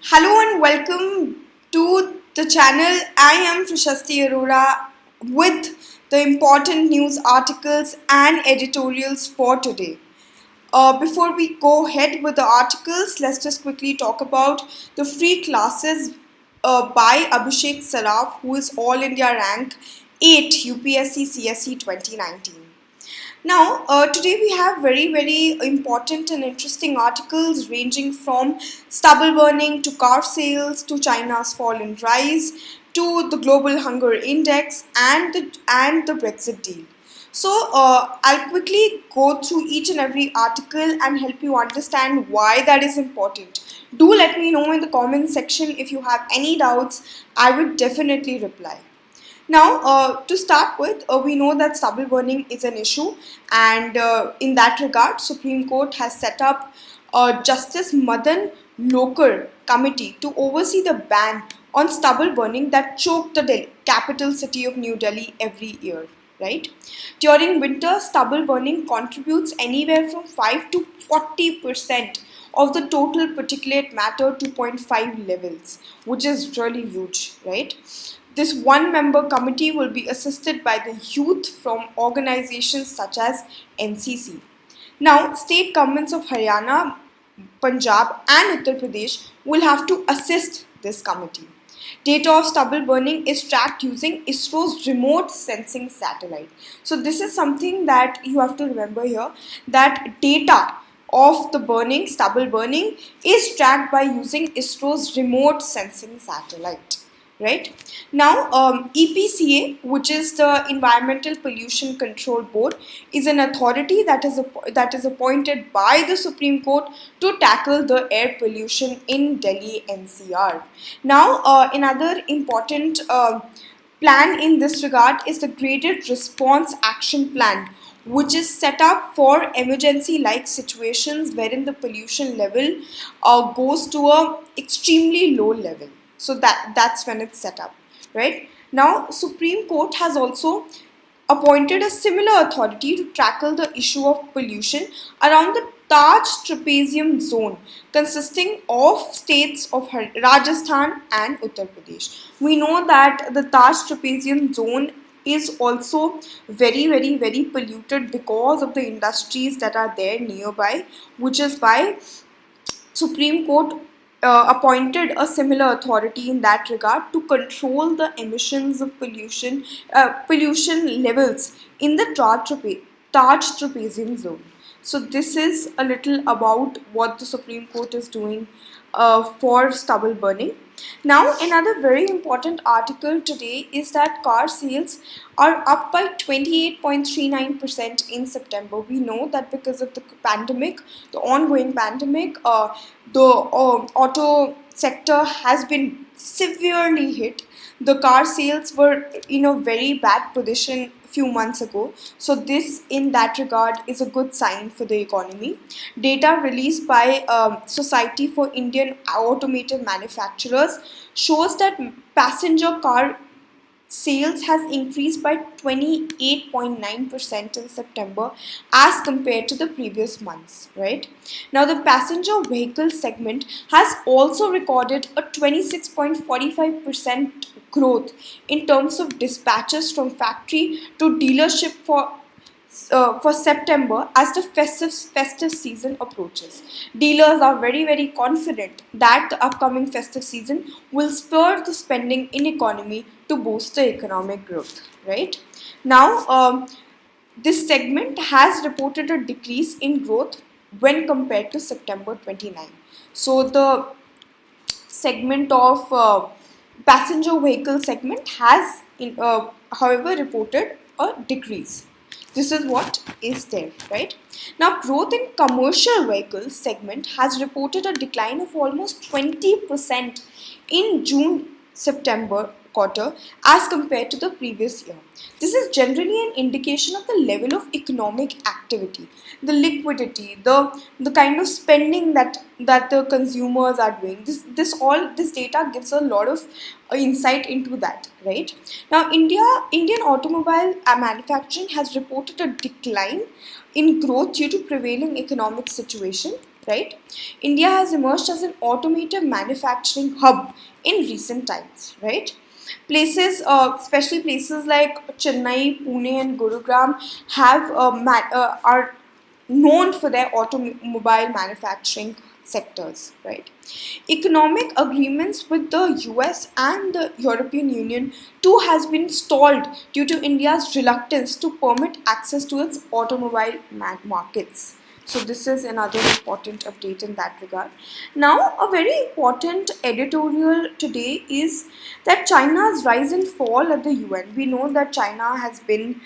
Hello and welcome to the channel. I am Prashasti Arora with the important news articles and editorials for today. Before we go ahead with the articles, let's just quickly talk about the free classes by Abhishek Saraf, who is All India Rank 8 UPSC CSE 2019. Now, today we have very important and interesting articles ranging from stubble burning to car sales to China's fall and rise to the global hunger index and the Brexit deal. So, I'll quickly go through each and every article and help you understand why that is important. Do let me know in the comment section if you have any doubts. I would definitely reply. Now, to start with, we know that stubble burning is an issue, and in that regard, Supreme Court has set up a Justice Madan Lokur committee to oversee the ban on stubble burning that choked the capital city of New Delhi every year. Right? During winter, stubble burning contributes anywhere from 5 to 40% of the total particulate matter 2.5 levels, which is really huge, right? This one member committee will be assisted by the youth from organizations such as NCC. Now, state governments of Haryana, Punjab, and Uttar Pradesh will have to assist this committee. Data of stubble burning is tracked using ISRO's remote sensing satellite. So, this is something that you have to remember here, that data of the stubble burning, is tracked by using ISRO's remote sensing satellite. Right now, EPCA, which is the Environmental Pollution Control Board, is an authority that is appointed by the Supreme Court to tackle the air pollution in Delhi-NCR. Now, another important plan in this regard is the Graded Response Action Plan, which is set up for emergency-like situations wherein the pollution level goes to a extremely low level. So that's when it's set up, right? Now, Supreme Court has also appointed a similar authority to tackle the issue of pollution around the Taj Trapezium zone, consisting of states of Rajasthan and Uttar Pradesh. We know that the Taj Trapezium zone is also very polluted because of the industries that are there nearby, which is why Supreme Court appointed a similar authority in that regard to control the emissions of pollution levels in the Taj Trapezium zone. So this is a little about what the Supreme Court is doing for stubble burning. Now, another very important article today is that car sales are up by 28.39% in September. We know that because of the pandemic, the ongoing pandemic, the auto sector has been severely hit. The car sales were in a very bad position few months ago. So this, in that regard, is a good sign for the economy. Data released by Society for Indian Automotive Manufacturers shows that passenger car sales has increased by 28.9% in September as compared to the previous months, right? Now, the passenger vehicle segment has also recorded a 26.45% growth in terms of dispatches from factory to dealership for September as the festive season approaches. Dealers are very confident that the upcoming festive season will spur the spending in economy to boost the economic growth. Right now, this segment has reported a decrease in growth when compared to September 29. So the segment of passenger vehicle segment has, however, reported a decrease. This is what is there, right? Now, growth in commercial vehicles segment has reported a decline of almost 20% in June-September quarter as compared to the previous year. This is generally an indication of the level of economic activity, the liquidity, the kind of spending that the consumers are doing. This data gives a lot of insight into that, right? Now, Indian automobile manufacturing has reported a decline in growth due to prevailing economic situation. right? India has emerged as an automotive manufacturing hub in recent times, right? Places, especially places like Chennai, Pune, and Gurugram, are known for their automobile manufacturing sectors, right? Economic agreements with the US and the European Union too has been stalled due to India's reluctance to permit access to its automobile markets. So this is another important update in that regard. Now, a very important editorial today is that China's rise and fall at the UN. We know that China has been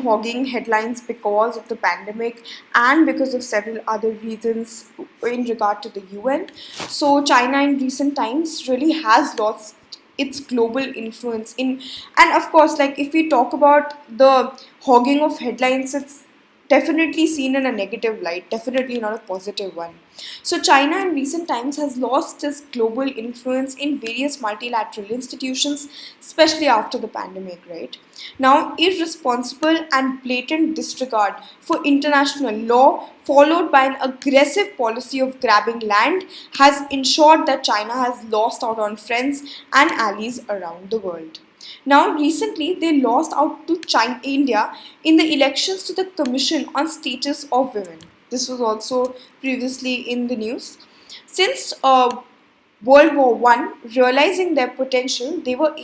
hogging headlines because of the pandemic and because of several other reasons in regard to the UN. So China in recent times really has lost its global influence in, and of course, like if we talk about the hogging of headlines, it's definitely seen in a negative light, definitely not a positive one. So, China in recent times has lost its global influence in various multilateral institutions, especially after the pandemic, right? Now, irresponsible and blatant disregard for international law, followed by an aggressive policy of grabbing land, has ensured that China has lost out on friends and allies around the world. Now, recently, they lost out to China, India in the elections to the Commission on Status of Women. This was also previously in the news. Since World War One, realizing their potential, they were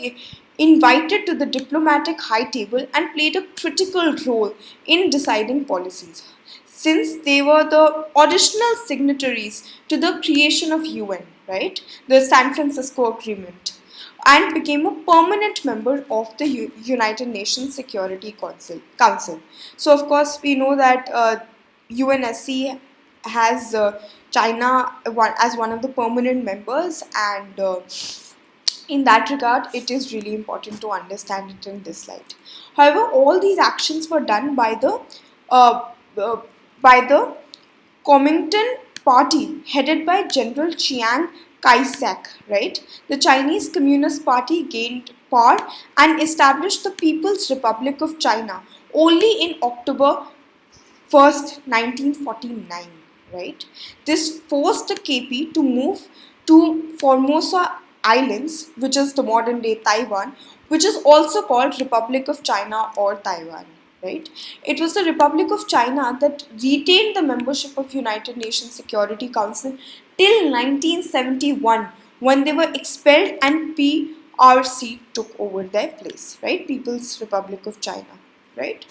invited to the diplomatic high table and played a critical role in deciding policies. Since they were the additional signatories to the creation of UN, right, the San Francisco Agreement, and became a permanent member of the United Nations Security Council. So, of course, we know that UNSC has China as one of the permanent members, and in that regard, it is really important to understand it in this light. However, all these actions were done uh, uh, by the Kuomintang Party, headed by General Chiang Kai-shek, right? The Chinese Communist Party gained power and established the People's Republic of China only in October 1st, 1949, right? This forced the KP to move to Formosa Islands, which is the modern day Taiwan, which is also called Republic of China or Taiwan, right? It was the Republic of China that retained the membership of United Nations Security Council till 1971, when they were expelled and PRC took over their place, right? People's Republic of China, right?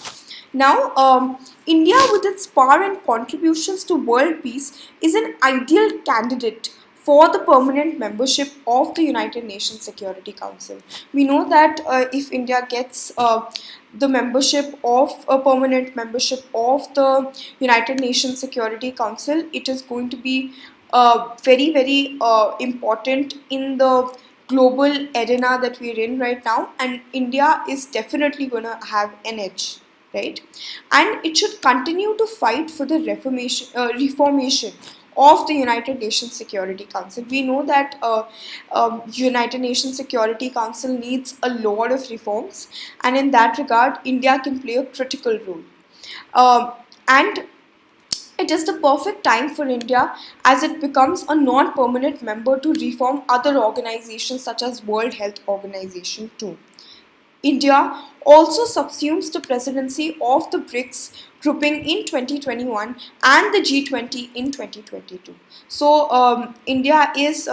Now, India, with its power and contributions to world peace, is an ideal candidate for the permanent membership of the United Nations Security Council. We know that if India gets the membership of a permanent membership of the United Nations Security Council, it is going to be very important in the global arena that we're in right now, and India is definitely going to have an edge, right? And it should continue to fight for the reformation of the United Nations Security Council. We know that United Nations Security Council needs a lot of reforms, and in that regard, India can play a critical role. And it is the perfect time for India as it becomes a non-permanent member to reform other organizations such as World Health Organization too. India also subsumes the presidency of the BRICS grouping in 2021 and the G20 in 2022. So India is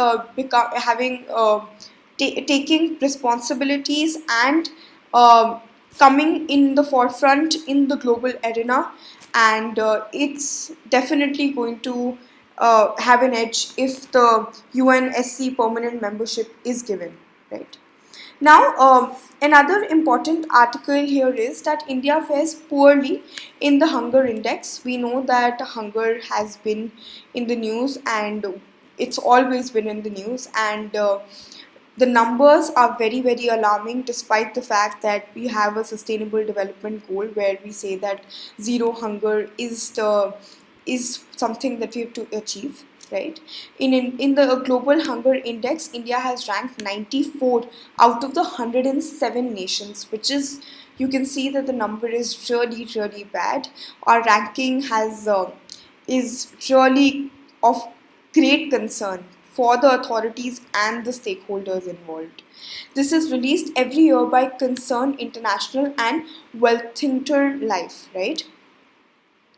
taking responsibilities and coming in the forefront in the global arena, and it's definitely going to have an edge if the UNSC permanent membership is given, right? Now, another important article here is that India fares poorly in the hunger index. We know that hunger has been in the news, and it's always been in the news, and the numbers are very alarming, despite the fact that we have a sustainable development goal where we say that zero hunger is something that we have to achieve, right? In the global hunger index, India has ranked 94 out of the 107 nations, which is, you can see that the number is really bad. Our ranking has is really of great concern for the authorities and the stakeholders involved. This is released every year by Concern International and Wealthinger Life, right?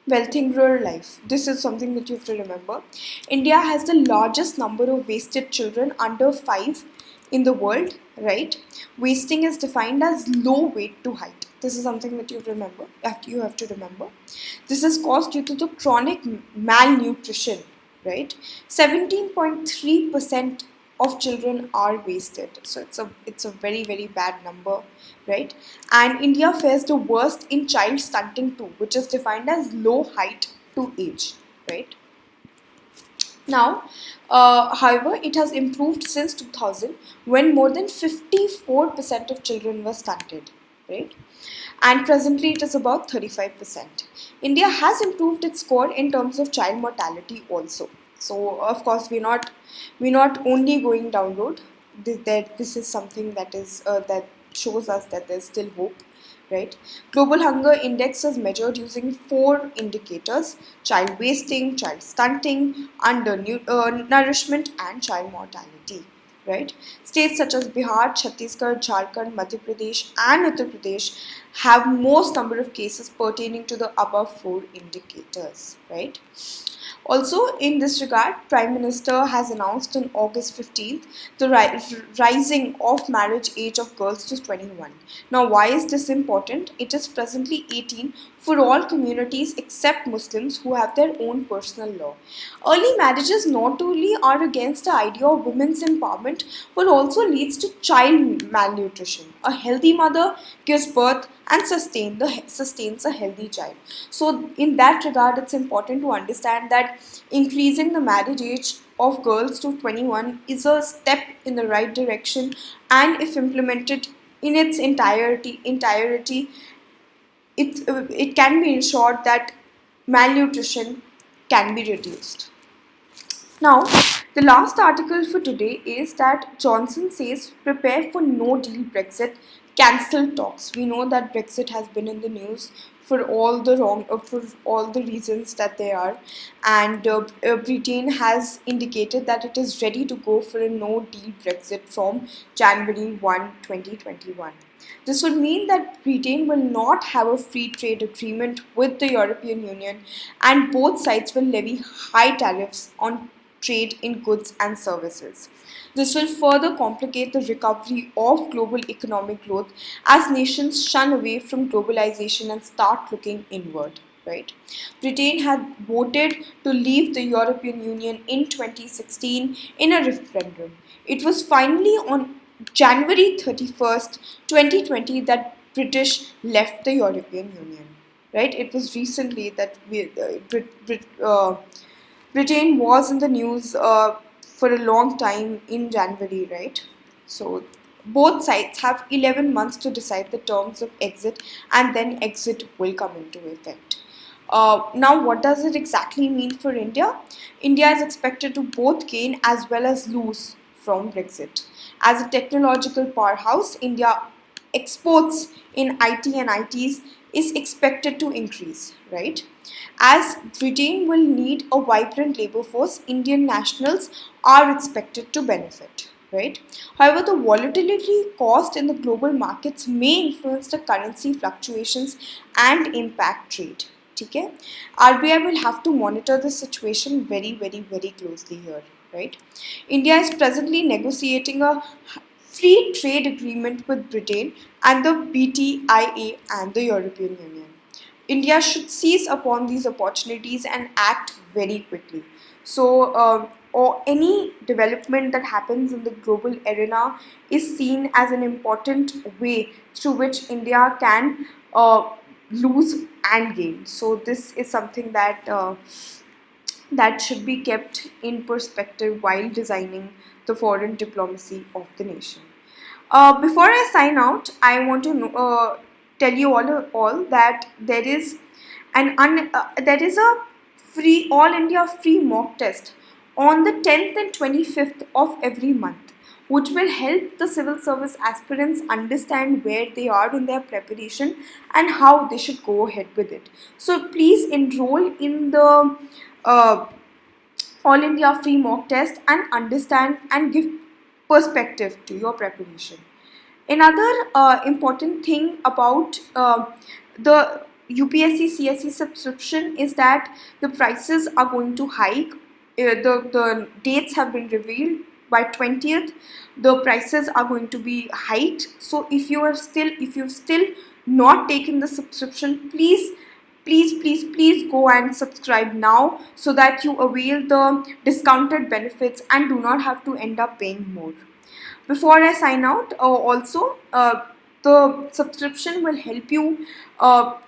Wealthinger Life. This is something that you have to remember. India has the largest number of wasted children under 5 in the world, right? Wasting is defined as low weight to height. This is something that you have to remember. This is caused due to the chronic malnutrition, right? 17.3% of children are wasted. So it's a very very bad number, right? And India fares the worst in child stunting too, which is defined as low height to age, right? Now, however, it has improved since 2000 when more than 54% of children were stunted, right? And presently it is about 35%. India has improved its score in terms of child mortality also. So of course we're not only going down road. This is something that shows us that there's still hope, right? Global Hunger Index is measured using 4 indicators: child wasting, child stunting, undernourishment, and child mortality, right? States such as Bihar, Chhattisgarh, Jharkhand, Madhya Pradesh, and Uttar Pradesh have most number of cases pertaining to the above 4 indicators, right? Also, in this regard, Prime Minister has announced on August 15th the rising of marriage age of girls to 21. Now, why is this important? It is presently 18 for all communities except Muslims who have their own personal law. Early marriages not only are against the idea of women's empowerment but also leads to child malnutrition. A healthy mother gives birth and sustains a healthy child. So, in that regard, it's important to understand that increasing the marriage age of girls to 21 is a step in the right direction, and if implemented in its entirety, it can be ensured that malnutrition can be reduced. Now, the last article for today is that Johnson says prepare for no deal Brexit, cancel talks. We know that Brexit has been in the news for all the reasons that they are, and Britain has indicated that it is ready to go for a no deal Brexit from January 1, 2021. This would mean that Britain will not have a free trade agreement with the European Union, and both sides will levy high tariffs on trade in goods and services. This will further complicate the recovery of global economic growth as nations shun away from globalization and start looking inward. Right? Britain had voted to leave the European Union in 2016 in a referendum. It was finally on January 31st, 2020 that British left the European Union. Right? It was recently that Britain was in the news for a long time in January, right? So both sides have 11 months to decide the terms of exit, and then exit will come into effect. Now, what does it exactly mean for India? India is expected to both gain as well as lose from Brexit. As a technological powerhouse, India exports in IT and ITs is expected to increase, right? As Britain will need a vibrant labor force, Indian nationals are expected to benefit, right? However, the volatility caused in the global markets may influence the currency fluctuations and impact trade. Okay? RBI will have to monitor the situation very, very, very closely here, right? India is presently negotiating a free trade agreement with Britain and the BTIA and the European Union. India should seize upon these opportunities and act very quickly. So, or any development that happens in the global arena is seen as an important way through which India can lose and gain. So, this is something that should be kept in perspective while designing the foreign diplomacy of the nation. Before I sign out, I want to tell you all that there is a free all India free mock test on the 10th and 25th of every month, which will help the civil service aspirants understand where they are in their preparation and how they should go ahead with it. So please enroll in the all India free mock test and understand and give perspective to your preparation. Another important thing about the UPSC CSE subscription is that the prices are going to hike. The dates have been revealed by 20th. The prices are going to be hiked. So if you've still not taken the subscription, please go and subscribe now so that you avail the discounted benefits and do not have to end up paying more. Before I sign out, the subscription will help you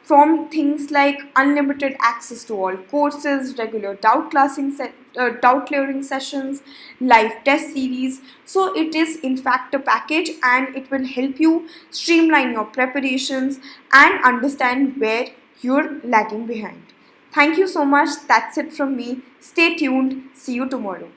from things like unlimited access to all courses, regular doubt clearing sessions, live test series. So it is in fact a package, and it will help you streamline your preparations and understand where you're lagging behind. Thank you so much. That's it from me. Stay tuned. See you tomorrow.